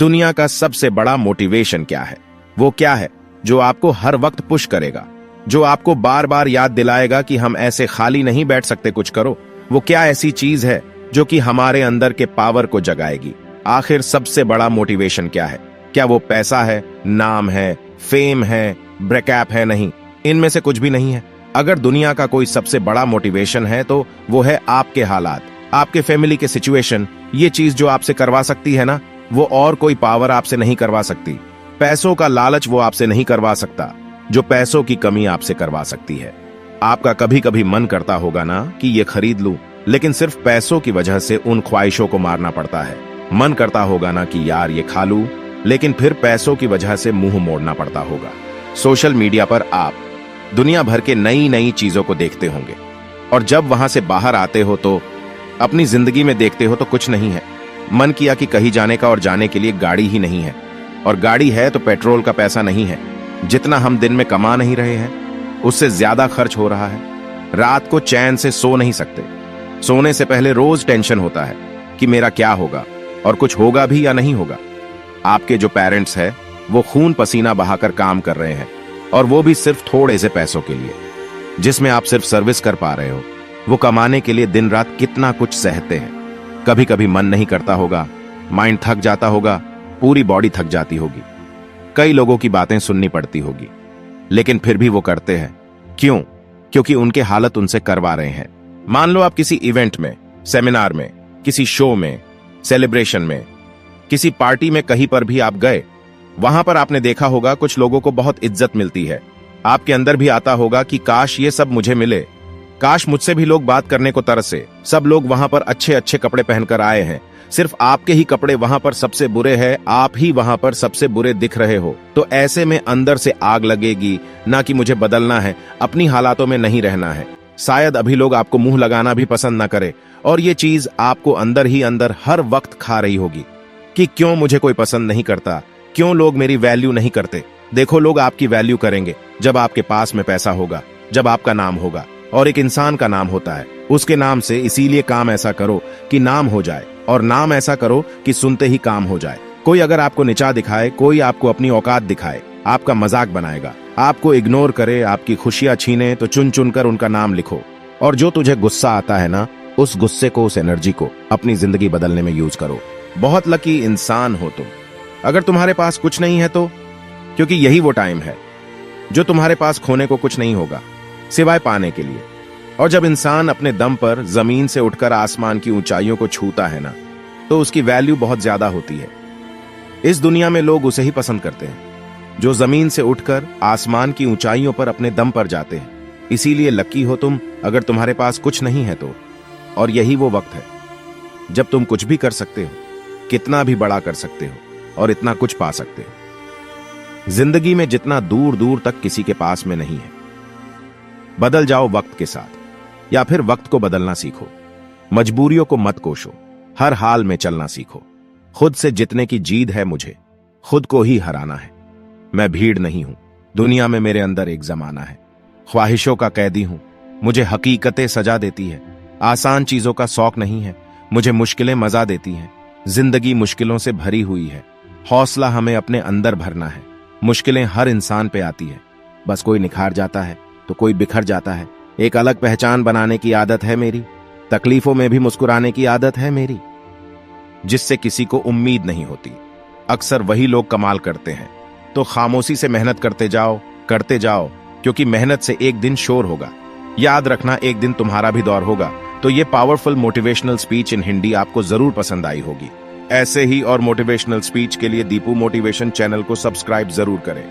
दुनिया का सबसे बड़ा मोटिवेशन क्या है? वो क्या है जो आपको हर वक्त पुश करेगा, जो आपको बार बार याद दिलाएगा कि हम ऐसे खाली नहीं बैठ सकते, कुछ करो? वो क्या ऐसी चीज है जो कि हमारे अंदर के पावर को जगाएगी? आखिर सबसे बड़ा मोटिवेशन क्या है? क्या वो पैसा है, नाम है, फेम है, ब्रेकअप है? नहीं, इनमें से कुछ भी नहीं है। अगर दुनिया का कोई सबसे बड़ा मोटिवेशन है तो वो है आपके हालात, आपके फैमिली के सिचुएशन। ये चीज जो आपसे करवा सकती है ना, वो और कोई पावर आपसे नहीं करवा सकती। पैसों का लालच वो आपसे नहीं करवा सकता, जो पैसों की कमी आपसे करवा सकती है। आपका कभी कभी मन करता होगा ना कि ये खरीद लूं, लेकिन सिर्फ पैसों की वजह से उन ख्वाहिशों को मारना पड़ता है। मन करता होगा ना कि यार ये खा लूं, लेकिन फिर पैसों की वजह से मुंह मोड़ना पड़ता होगा। सोशल मीडिया पर आप दुनिया भर के नई नई चीजों को देखते होंगे, और जब वहां से बाहर आते हो तो अपनी जिंदगी में देखते हो तो कुछ नहीं है। मन किया कि कहीं जाने का, और जाने के लिए गाड़ी ही नहीं है, और गाड़ी है तो पेट्रोल का पैसा नहीं है। जितना हम दिन में कमा नहीं रहे हैं उससे ज्यादा खर्च हो रहा है। रात को चैन से सो नहीं सकते। सोने से पहले रोज टेंशन होता है कि मेरा क्या होगा, और कुछ होगा भी या नहीं होगा। आपके जो पेरेंट्स हैं वो खून पसीना बहाकर काम कर रहे हैं, और वो भी सिर्फ थोड़े से पैसों के लिए, जिसमें आप सिर्फ सर्विस कर पा रहे हो। वो कमाने के लिए दिन रात कितना कुछ सहते हैं। कभी कभी मन नहीं करता होगा, माइंड थक जाता होगा, पूरी बॉडी थक जाती होगी, कई लोगों की बातें सुननी पड़ती होगी, लेकिन फिर भी वो करते हैं। क्यों? क्योंकि उनके हालत उनसे करवा रहे हैं। मान लो आप किसी इवेंट में, सेमिनार में, किसी शो में, सेलिब्रेशन में, किसी पार्टी में, कहीं पर भी आप गए, वहां पर आपने देखा होगा कुछ लोगों को बहुत इज्जत मिलती है। आपके अंदर भी आता होगा कि काश ये सब मुझे मिले, काश मुझसे भी लोग बात करने को तरसे। सब लोग वहां पर अच्छे अच्छे कपड़े पहनकर आए हैं, सिर्फ आपके ही कपड़े वहां पर सबसे बुरे हैं, आप ही वहां पर सबसे बुरे दिख रहे हो। तो ऐसे में अंदर से आग लगेगी ना कि मुझे बदलना है, अपनी हालातों में नहीं रहना है। शायद अभी लोग आपको मुंह लगाना भी पसंद ना करे, और ये चीज आपको अंदर ही अंदर हर वक्त खा रही होगी कि क्यों मुझे कोई पसंद नहीं करता, क्यों लोग मेरी वैल्यू नहीं करते। देखो, लोग आपकी वैल्यू करेंगे जब आपके पास में पैसा होगा, जब आपका नाम होगा। और एक इंसान का नाम होता है उसके नाम से, इसीलिए काम ऐसा करो कि नाम हो जाए, और नाम ऐसा करो कि सुनते ही काम हो जाए। कोई अगर आपको नीचा दिखाए, कोई आपको अपनी औकात दिखाए, आपका मजाक बनाएगा, आपको इग्नोर करे, आपकी खुशियां छीने, तो चुन चुन कर उनका नाम लिखो। और जो तुझे गुस्सा आता है ना, उस गुस्से को, उस एनर्जी को अपनी जिंदगी बदलने में यूज करो। बहुत लकी इंसान हो तुम अगर तुम्हारे पास कुछ नहीं है तो, क्योंकि यही वो टाइम है जो तुम्हारे पास खोने को कुछ नहीं होगा सिवाय पाने के लिए। और जब इंसान अपने दम पर जमीन से उठकर आसमान की ऊंचाइयों को छूता है ना, तो उसकी वैल्यू बहुत ज्यादा होती है। इस दुनिया में लोग उसे ही पसंद करते हैं जो जमीन से उठकर आसमान की ऊंचाइयों पर अपने दम पर जाते हैं। इसीलिए लकी हो तुम अगर तुम्हारे पास कुछ नहीं है तो। और यही वो वक्त है जब तुम कुछ भी कर सकते हो, कितना भी बड़ा कर सकते हो, और इतना कुछ पा सकते हो जिंदगी में जितना दूर दूर तक किसी के पास में नहीं है। बदल जाओ वक्त के साथ, या फिर वक्त को बदलना सीखो। मजबूरियों को मत कोसो, हर हाल में चलना सीखो। खुद से जितने की जीत है मुझे, खुद को ही हराना है। मैं भीड़ नहीं हूं, दुनिया में मेरे अंदर एक जमाना है। ख्वाहिशों का कैदी हूं, मुझे हकीकतें सजा देती है। आसान चीजों का शौक नहीं है, मुझे मुश्किलें मजा देती हैं। जिंदगी मुश्किलों से भरी हुई है, हौसला हमें अपने अंदर भरना है। मुश्किलें हर इंसान पे आती है, बस कोई निखार जाता है तो कोई बिखर जाता है। एक अलग पहचान बनाने की आदत है मेरी, तकलीफों में भी मुस्कुराने की आदत है मेरी, जिससे किसी को उम्मीद नहीं होती। अक्सर वही लोग कमाल करते हैं, तो खामोशी से मेहनत करते जाओ, क्योंकि मेहनत से एक दिन शोर होगा। याद रखना, एक दिन तुम्हारा भी दौर होगा। तो ये powerful motivational speech in Hindi आपको जरूर पसंद आई होगी। ऐसे ही और मोटिवेशनल स्पीच के लिए दीपू मोटिवेशन चैनल को सब्सक्राइब जरूर करें।